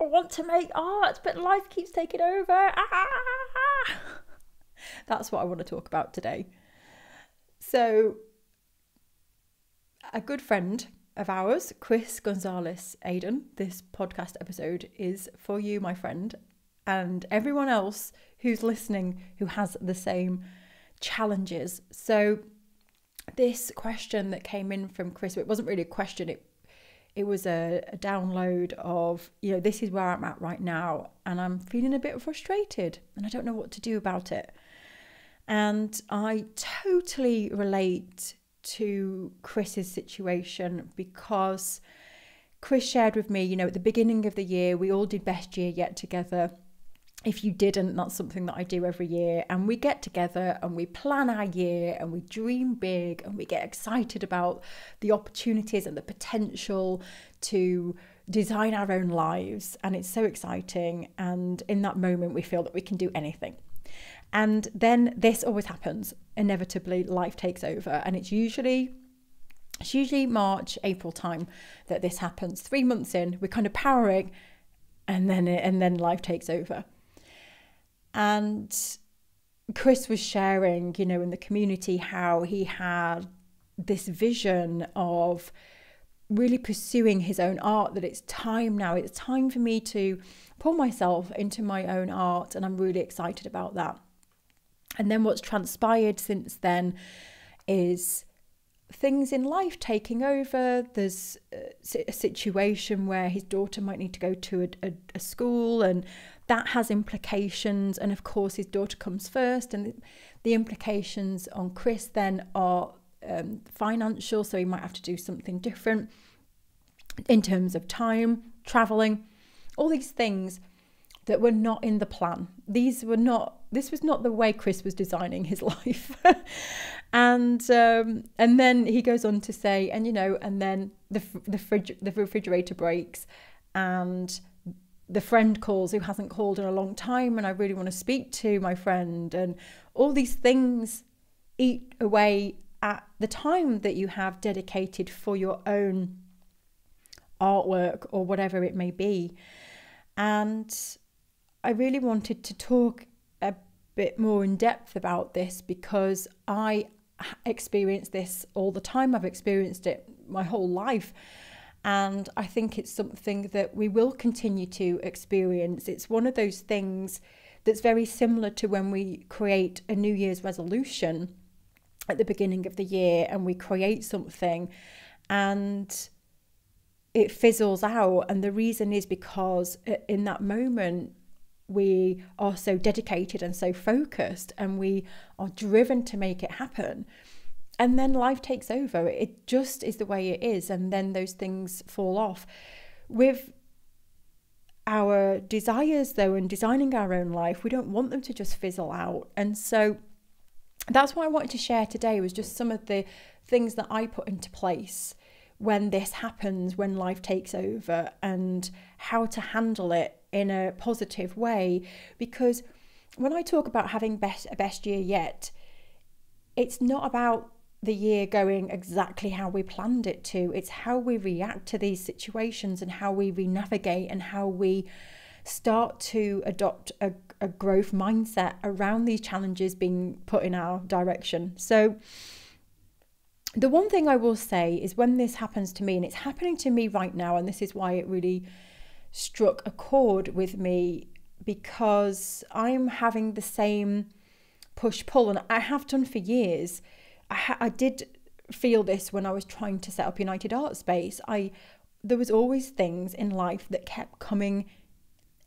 I want to make art, but life keeps taking over. Ah! That's what I want to talk about today. So, a good friend of ours, Chris Gonzalez Aiden, this podcast episode is for you, my friend, and everyone else who's listening who has the same challenges. So, this question that came in from Chris, it wasn't really a question, it was a download of, this is where I'm at right now and I'm feeling a bit frustrated and I don't know what to do about it. And I totally relate to Chris's situation because Chris shared with me, at the beginning of the year, we all did Best Year Yet together. If you didn't, that's something that I do every year. And we get together and we plan our year and we dream big and we get excited about the opportunities and the potential to design our own lives. And it's so exciting. And in that moment, we feel that we can do anything. And then this always happens. Inevitably, life takes over. And it's usually March, April time that this happens. 3 months in, we're kind of powering and then life takes over. And Chris was sharing, in the community how he had this vision of really pursuing his own art, that it's time now. It's time for me to pour myself into my own art. And I'm really excited about that. And then what's transpired since then is things in life taking over. There's a situation where his daughter might need to go to a school and that has implications. And of course, his daughter comes first and the implications on Chris then are financial. So he might have to do something different in terms of time, traveling, all these things that were not in the plan. This was not the way Chris was designing his life. And then he goes on to say, and then the refrigerator breaks and the friend calls who hasn't called in a long time and I really want to speak to my friend, and all these things eat away at the time that you have dedicated for your own artwork or whatever it may be. And I really wanted to talk a bit more in depth about this because I experience this all the time. I've experienced it my whole life. And I think it's something that we will continue to experience. It's one of those things that's very similar to when we create a New Year's resolution at the beginning of the year and we create something and it fizzles out. And the reason is because in that moment, we are so dedicated and so focused and we are driven to make it happen. And then life takes over. It just is the way it is. And then those things fall off. With our desires, though, and designing our own life, we don't want them to just fizzle out. And so that's what I wanted to share today, was just some of the things that I put into place when this happens, when life takes over, and how to handle it in a positive way. Because when I talk about having a best year yet, it's not about the year going exactly how we planned it to. It's how we react to these situations and how we re-navigate and how we start to adopt a growth mindset around these challenges being put in our direction. So the one thing I will say is when this happens to me, and it's happening to me right now, and this is why it really struck a chord with me, because I'm having the same push-pull, and I have done for years. I did feel this when I was trying to set up United Art Space. There was always things in life that kept coming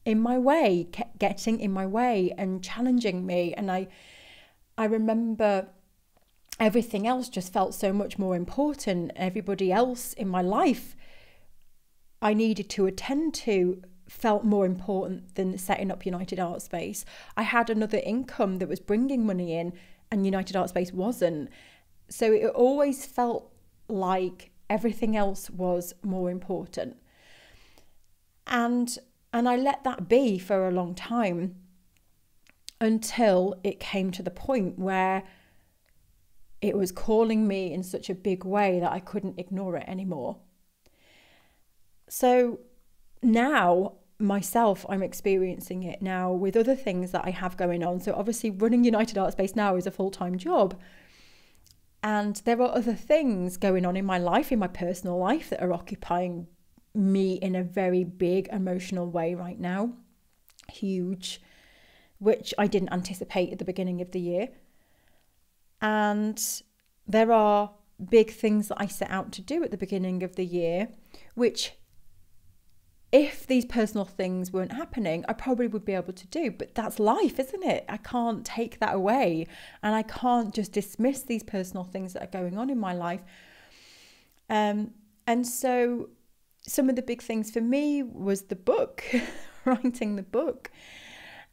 in my way, kept getting in my way and challenging me. And I remember everything else just felt so much more important. Everybody else in my life I needed to attend to felt more important than setting up United Art Space. I had another income that was bringing money in and United Art Space wasn't. So it always felt like everything else was more important. And I let that be for a long time until it came to the point where it was calling me in such a big way that I couldn't ignore it anymore. So now myself, I'm experiencing it now with other things that I have going on. So obviously running United Art Space now is a full-time job. And there are other things going on in my life, in my personal life, that are occupying me in a very big emotional way right now. Huge, which I didn't anticipate at the beginning of the year. And there are big things that I set out to do at the beginning of the year, which if these personal things weren't happening, I probably would be able to do. But that's life, isn't it? I can't take that away. And I can't just dismiss these personal things that are going on in my life. And so some of the big things for me was the book, writing the book.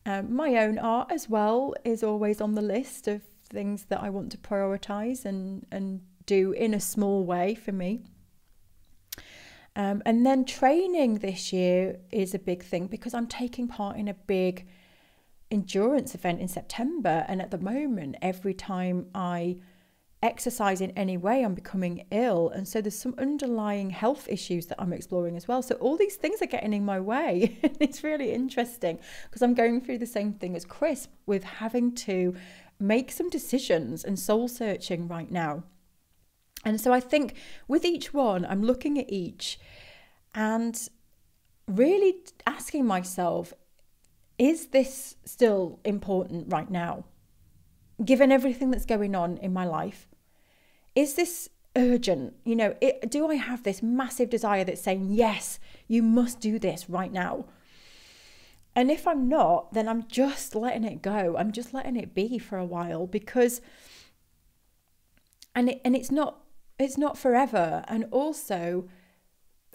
My own art as well is always on the list of things that I want to prioritise and do in a small way for me. And then training this year is a big thing because I'm taking part in a big endurance event in September. And at the moment, every time I exercise in any way, I'm becoming ill. And so there's some underlying health issues that I'm exploring as well. So all these things are getting in my way. It's really interesting because I'm going through the same thing as Chris with having to make some decisions and soul searching right now. And so I think with each one, I'm looking at each and really asking myself, is this still important right now? Given everything that's going on in my life, is this urgent? You know, do I have this massive desire that's saying, yes, you must do this right now? And if I'm not, then I'm just letting it go. I'm just letting it be for a while because, and it's not forever. And also,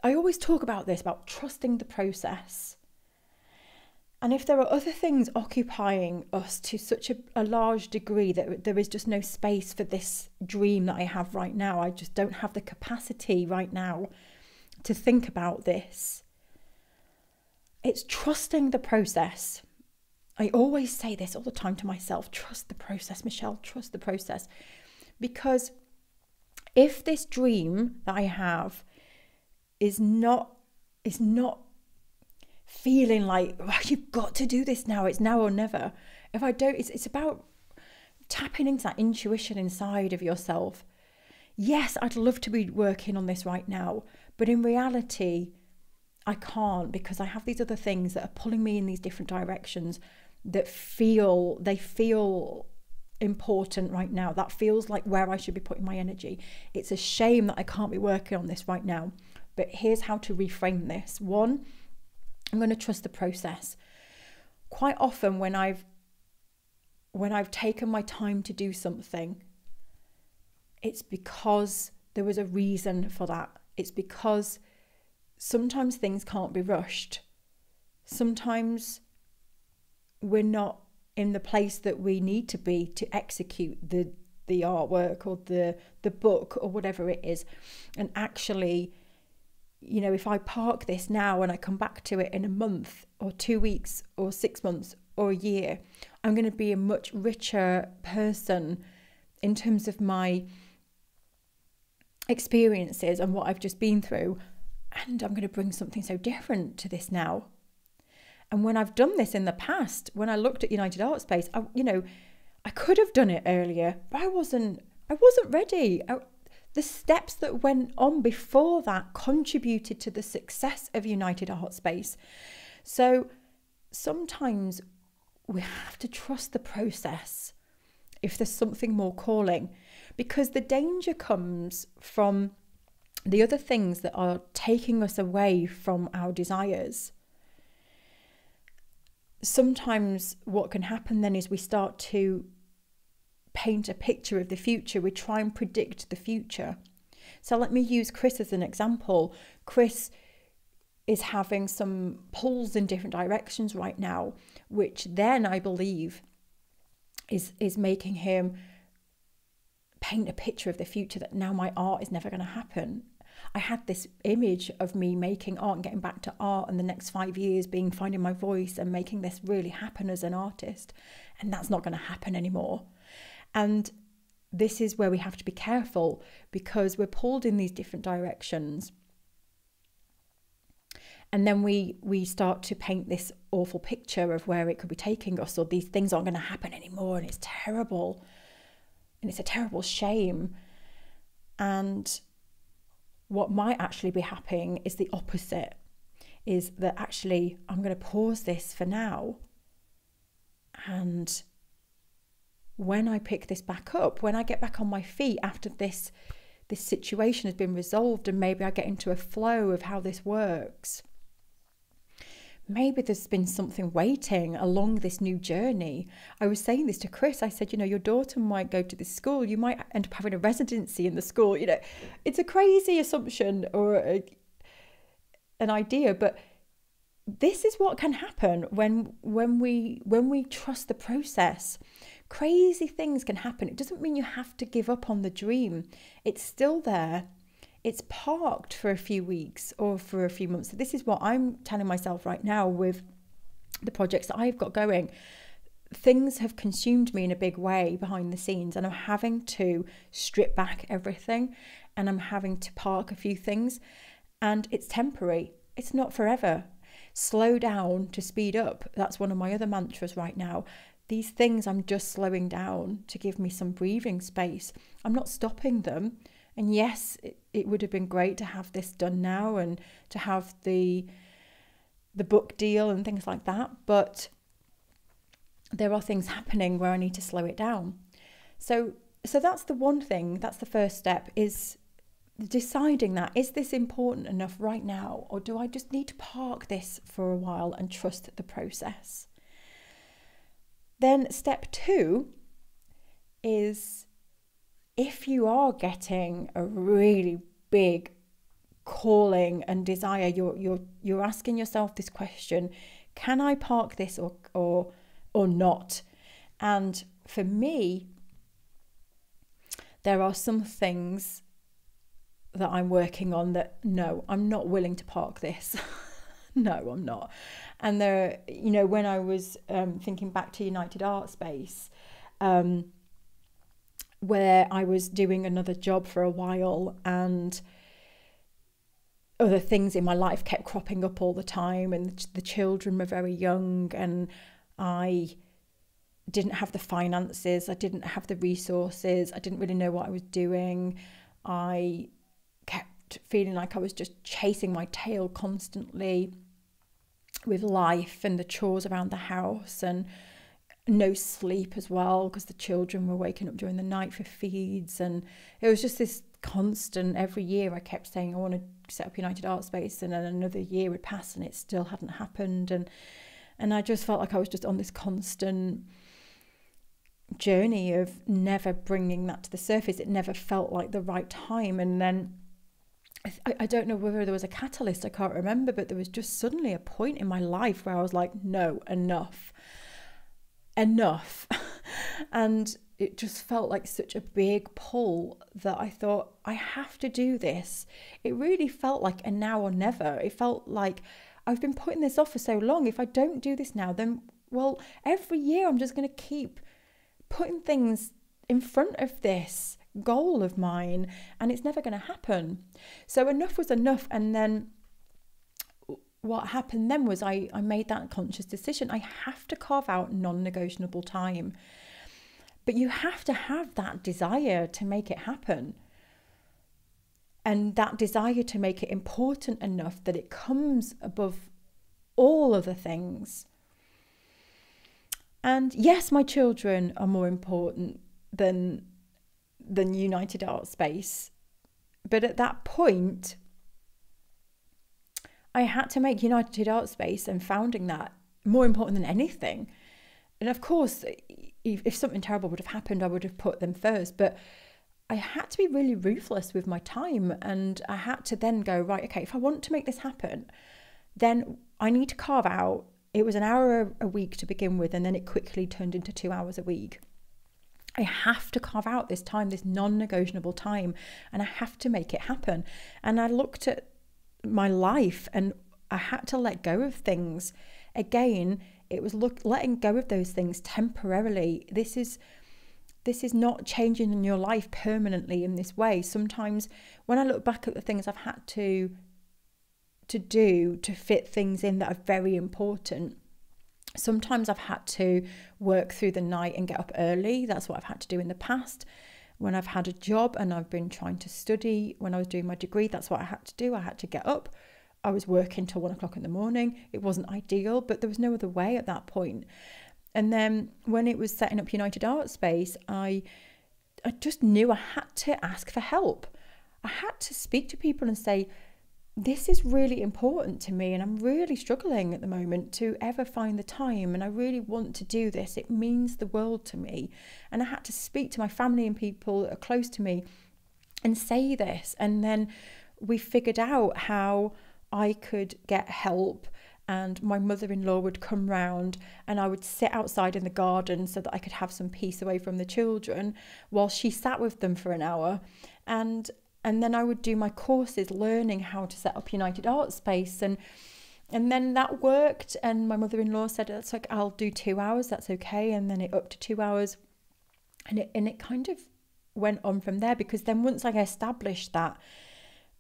I always talk about this, about trusting the process. And if there are other things occupying us to such a large degree that there is just no space for this dream that I have right now, I just don't have the capacity right now to think about this. It's trusting the process. I always say this all the time to myself, trust the process, Michelle, trust the process. Because if this dream that I have is not feeling like, oh, you've got to do this now, it's now or never. If I don't, it's about tapping into that intuition inside of yourself. Yes, I'd love to be working on this right now, but in reality, I can't because I have these other things that are pulling me in these different directions that feel important right now. That feels like where I should be putting my energy. It's a shame that I can't be working on this right now, but here's how to reframe this. One, I'm going to trust the process. Quite often when I've taken my time to do something, it's because there was a reason for that. It's because sometimes things can't be rushed. Sometimes we're not in the place that we need to be to execute the artwork or the book or whatever it is. And actually, you know, if I park this now and I come back to it in a month or 2 weeks or 6 months or a year, I'm going to be a much richer person in terms of my experiences and what I've just been through. And I'm going to bring something so different to this now. And when I've done this in the past, when I looked at United Art Space, I could have done it earlier, but I wasn't ready. The steps that went on before that contributed to the success of United Art Space. So sometimes we have to trust the process if there's something more calling, because the danger comes from the other things that are taking us away from our desires. Sometimes what can happen then is we start to paint a picture of the future. We try and predict the future. So let me use Chris as an example. Chris is having some pulls in different directions right now, which then I believe is making him paint a picture of the future that now my art is never going to happen. I had this image of me making art and getting back to art and the next 5 years being finding my voice and making this really happen as an artist. And that's not going to happen anymore. And this is where we have to be careful because we're pulled in these different directions. And then we start to paint this awful picture of where it could be taking us, or these things aren't going to happen anymore, and it's terrible. And it's a terrible shame. And what might actually be happening is the opposite, is that actually I'm going to pause this for now. And when I pick this back up, when I get back on my feet after this situation has been resolved, and maybe I get into a flow of how this works, maybe there's been something waiting along this new journey. I was saying this to Chris. I said, your daughter might go to this school. You might end up having a residency in the school. It's a crazy assumption or an idea, but this is what can happen when we trust the process. Crazy things can happen. It doesn't mean you have to give up on the dream. It's still there. It's parked for a few weeks or for a few months. So this is what I'm telling myself right now with the projects that I've got going. Things have consumed me in a big way behind the scenes, and I'm having to strip back everything, and I'm having to park a few things, and it's temporary. It's not forever. Slow down to speed up. That's one of my other mantras right now. These things I'm just slowing down to give me some breathing space. I'm not stopping them. And yes, it would have been great to have this done now and to have the book deal and things like that. But there are things happening where I need to slow it down. So that's the one thing. That's the first step, is deciding that, is this important enough right now, or do I just need to park this for a while and trust the process? Then step 2 is, if you are getting a really big calling and desire, you're asking yourself this question: can I park this or not? And for me, there are some things that I'm working on that, no, I'm not willing to park this. No, I'm not. And there, when I was thinking back to United Art Space, where I was doing another job for a while, and other things in my life kept cropping up all the time, and the children were very young, and I didn't have the finances, I didn't have the resources, I didn't really know what I was doing. I kept feeling like I was just chasing my tail constantly with life and the chores around the house, and no sleep as well, because the children were waking up during the night for feeds. And it was just this constant, every year I kept saying I want to set up United Art Space, and then another year would pass and it still hadn't happened. And I just felt like I was just on this constant journey of never bringing that to the surface. It never felt like the right time. And then I don't know whether there was a catalyst, I can't remember, but there was just suddenly a point in my life where I was like, no, enough. And it just felt like such a big pull that I thought, I have to do this. It really felt like a now or never. It felt like I've been putting this off for so long. If I don't do this now, then, well, every year I'm just going to keep putting things in front of this goal of mine, and it's never going to happen. So enough was enough. And then what happened then was I made that conscious decision. I have to carve out non-negotiable time. But you have to have that desire to make it happen. And that desire to make it important enough that it comes above all other things. And yes, my children are more important than United Art Space. But at that point, I had to make United Art Space and founding that more important than anything. And of course, if something terrible would have happened, I would have put them first. But I had to be really ruthless with my time. And I had to then go, right, okay, if I want to make this happen, then I need to carve out. It was an hour a week to begin with, and then it quickly turned into 2 hours a week. I have to carve out this time, this non-negotiable time, and I have to make it happen. And I looked at my life and I had to let go of things. Again, it was letting go of those things temporarily. This is not changing in your life permanently in this way. Sometimes when I look back at the things I've had to to do to fit things in that are very important. Sometimes I've had to work through the night and get up early. That's what I've had to do in the past. When I've had a job and I've been trying to study, when I was doing my degree, that's what I had to do. I had to get up. I was working till 1 o'clock in the morning. It wasn't ideal, but there was no other way at that point. And then when it was setting up United Art Space, I just knew I had to ask for help. I had to speak to people and say, this is really important to me and I'm really struggling at the moment to ever find the time, and I really want to do this. It means the world to me. And I had to speak to my family and people that are close to me and say this. And then we figured out how I could get help, and my mother-in-law would come round and I would sit outside in the garden so that I could have some peace away from the children while she sat with them for an hour. And then I would do my courses learning how to set up United Art Space. And then that worked. And my mother-in-law said, that's like, I'll do 2 hours. That's okay. And then it up to 2 hours. And it kind of went on from there, because then once I established that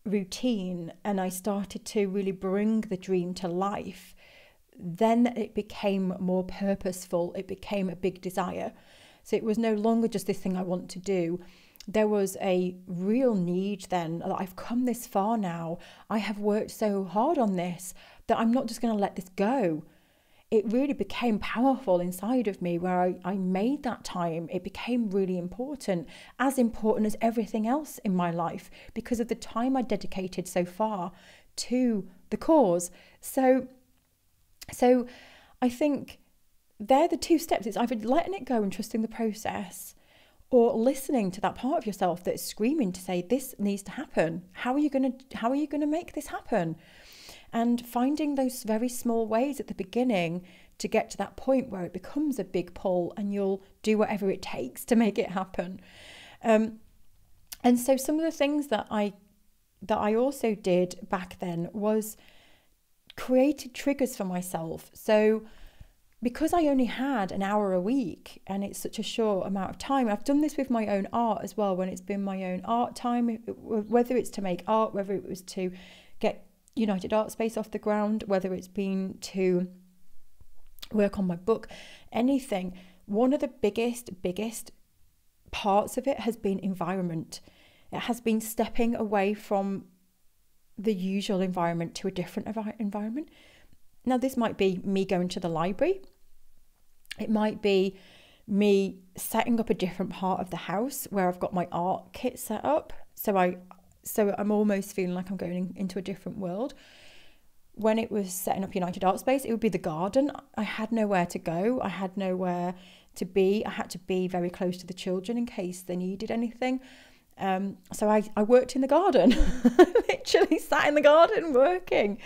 routine and I started to really bring the dream to life, then it became more purposeful. It became a big desire. So it was no longer just this thing I want to do. There was a real need then that I've come this far now. I have worked so hard on this that I'm not just going to let this go. It really became powerful inside of me where I made that time. It became really important as everything else in my life, because of the time I dedicated so far to the cause. So I think they're the two steps. It's either letting it go and trusting the process, or listening to that part of yourself that's screaming to say, this needs to happen. How are you going to make this happen? And finding those very small ways at the beginning to get to that point where it becomes a big pull and you'll do whatever it takes to make it happen. And so some of the things that I also did back then was created triggers for myself. So because I only had an hour a week and it's such a short amount of time, I've done this with my own art as well, when it's been my own art time, whether it's to make art, whether it was to get United Art Space off the ground, whether it's been to work on my book, anything. One of the biggest parts of it has been environment. It has been stepping away from the usual environment to a different environment. Now, this might be me going to the library. It might be me setting up a different part of the house where I've got my art kit set up. So I'm almost feeling like I'm going into a different world. When it was setting up United Art Space, it would be the garden. I had nowhere to go. I had nowhere to be. I had to be very close to the children in case they needed anything. So I worked in the garden, literally sat in the garden working.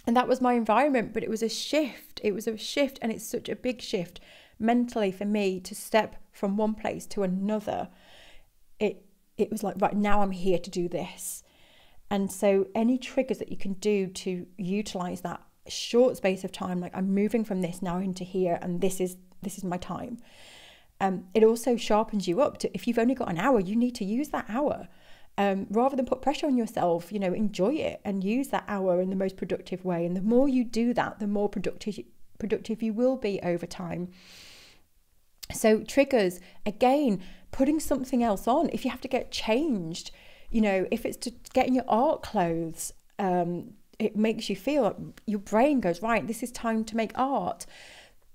And that was my environment, but it was a shift. It was a shift, and it's such a big shift mentally for me to step from one place to another. It was like, right, now I'm here to do this. And so any triggers that you can do to utilize that short space of time, like I'm moving from this now into here, and this is my time. It also sharpens you up to, if you've only got an hour, you need to use that hour. Rather than put pressure on yourself, enjoy it and use that hour in the most productive way. And the more you do that, the more productive you will be over time. So triggers, again, putting something else on. If you have to get changed, if it's to get in your art clothes, it makes you feel like your brain goes, right, this is time to make art.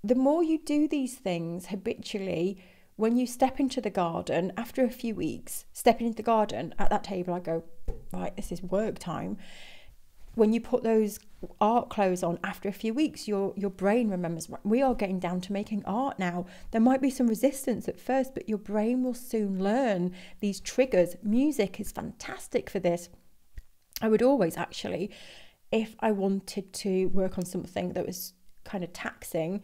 The more you do these things habitually, when you step into the garden, after a few weeks, stepping into the garden at that table, I go, right, this is work time. When you put those art clothes on after a few weeks, your brain remembers, right, we are getting down to making art now. There might be some resistance at first, but your brain will soon learn these triggers. Music is fantastic for this. I would always actually, if I wanted to work on something that was kind of taxing,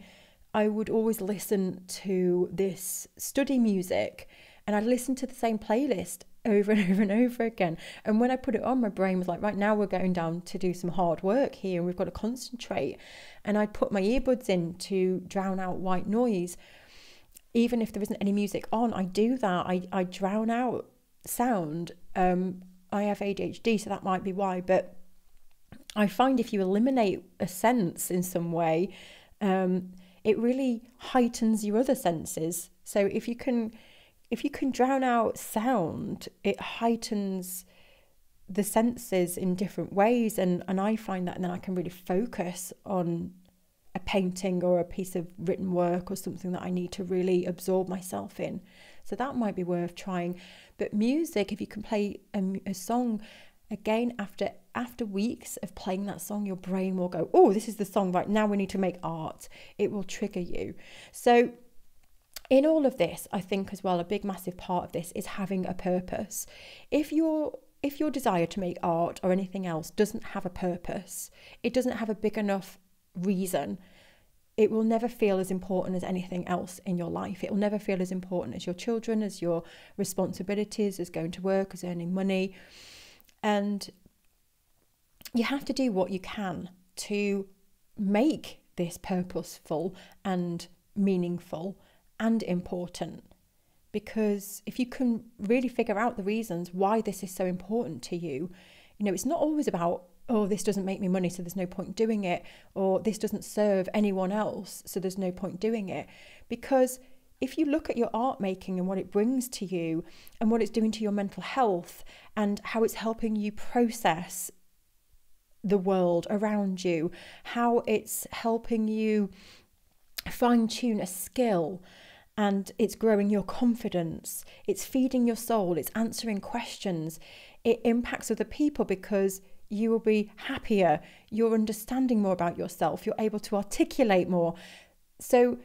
I would always listen to this study music, and I'd listen to the same playlist over and over and over again. And when I put it on, my brain was like, right, now we're going down to do some hard work here and we've got to concentrate. And I'd put my earbuds in to drown out white noise. Even if there isn't any music on, I do that. I drown out sound. I have ADHD, so that might be why, but I find if you eliminate a sense in some way, it really heightens your other senses. So if you can drown out sound, it heightens the senses in different ways. And I find that, and then I can really focus on a painting or a piece of written work or something that I need to really absorb myself in. So that might be worth trying. But music, if you can play a song again after weeks of playing that song, your brain will go, oh, this is the song, right now we need to make art. It will trigger you. So in all of this, I think as well, a big massive part of this is having a purpose. If your desire to make art or anything else doesn't have a purpose, it doesn't have a big enough reason, it will never feel as important as anything else in your life. It will never feel as important as your children, as your responsibilities, as going to work, as earning money. And you have to do what you can to make this purposeful and meaningful and important. Because if you can really figure out the reasons why this is so important to you, it's not always about, oh, this doesn't make me money, so there's no point doing it, or this doesn't serve anyone else, so there's no point doing it. Because if you look at your art making and what it brings to you and what it's doing to your mental health and how it's helping you process the world around you, how it's helping you fine-tune a skill, and it's growing your confidence, it's feeding your soul, it's answering questions, it impacts other people because you will be happier, you're understanding more about yourself, you're able to articulate more. So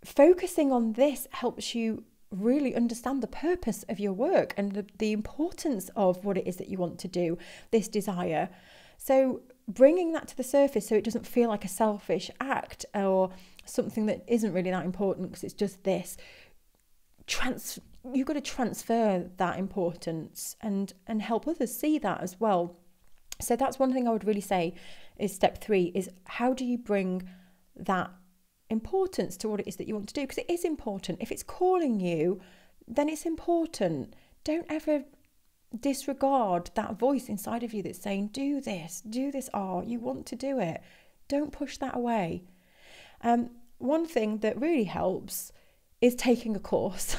focusing on this helps you really understand the purpose of your work and the importance of what it is that you want to do, this desire. So bringing that to the surface so it doesn't feel like a selfish act or something that isn't really that important because it's just this. You've got to transfer that importance and help others see that as well. So that's one thing I would really say is step 3 is how do you bring that importance to what it is that you want to do? Because it is important. If it's calling you, then it's important. Don't ever disregard that voice inside of you that's saying, do this art, you want to do it. Don't push that away. One thing that really helps is taking a course.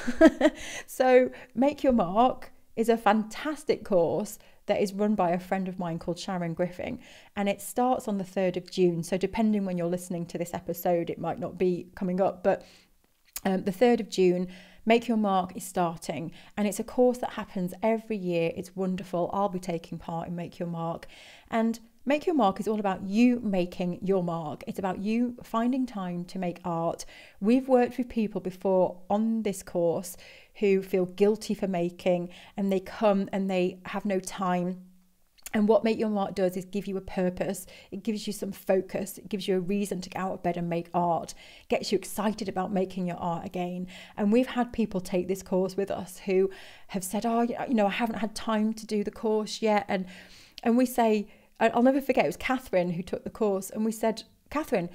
So Make Your Mark is a fantastic course that is run by a friend of mine called Sharon Griffin, and it starts on the 3rd of June. So depending when you're listening to this episode, it might not be coming up, but the 3rd of June, Make Your Mark is starting, and it's a course that happens every year. It's wonderful. I'll be taking part in Make Your Mark, and Make Your Mark is all about you making your mark. It's about you finding time to make art. We've worked with people before on this course who feel guilty for making, and they come and they have no time. And what Make Your Mark does is give you a purpose. It gives you some focus. It gives you a reason to get out of bed and make art. Gets you excited about making your art again. And we've had people take this course with us who have said, oh, I haven't had time to do the course yet. And we say, I'll never forget, it was Catherine who took the course. And we said, Catherine,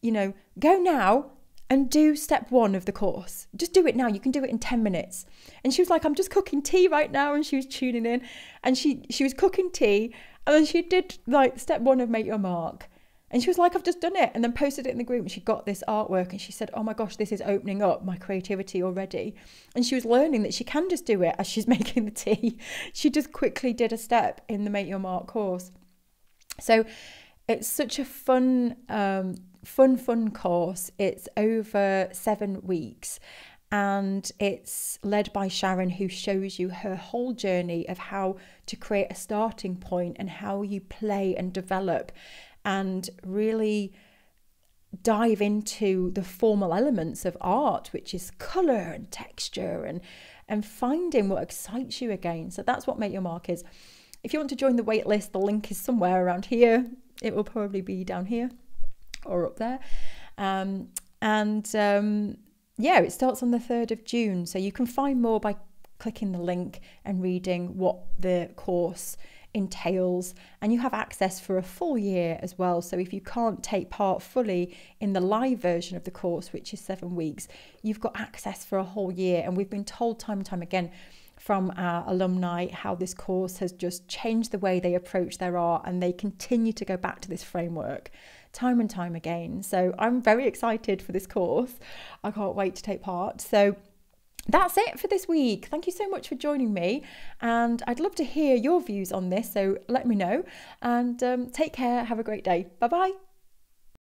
go now and do step 1 of the course. Just do it now. You can do it in 10 minutes. And she was like, I'm just cooking tea right now. And she was tuning in and she was cooking tea. And then she did like step 1 of Make Your Mark. And she was like, I've just done it. And then posted it in the group and she got this artwork and she said, oh my gosh, this is opening up my creativity already. And she was learning that she can just do it as she's making the tea. She just quickly did a step in the Make Your Mark course. So it's such a fun course. It's over 7 weeks and it's led by Sharon, who shows you her whole journey of how to create a starting point and how you play and develop and really dive into the formal elements of art, which is colour and texture and finding what excites you again. So that's what Make Your Mark is. If you want to join the wait list, the link is somewhere around here. It will probably be down here or up there. It starts on the 3rd of June. So you can find more by clicking the link and reading what the course entails. And you have access for a full year as well. So if you can't take part fully in the live version of the course, which is 7 weeks, you've got access for a whole year. And we've been told time and time again, from our alumni how this course has just changed the way they approach their art, and they continue to go back to this framework time and time again. So I'm very excited for this course. I can't wait to take part. So that's it for this week. Thank you so much for joining me, and I'd love to hear your views on this, so let me know, and take care. Have a great day. Bye bye.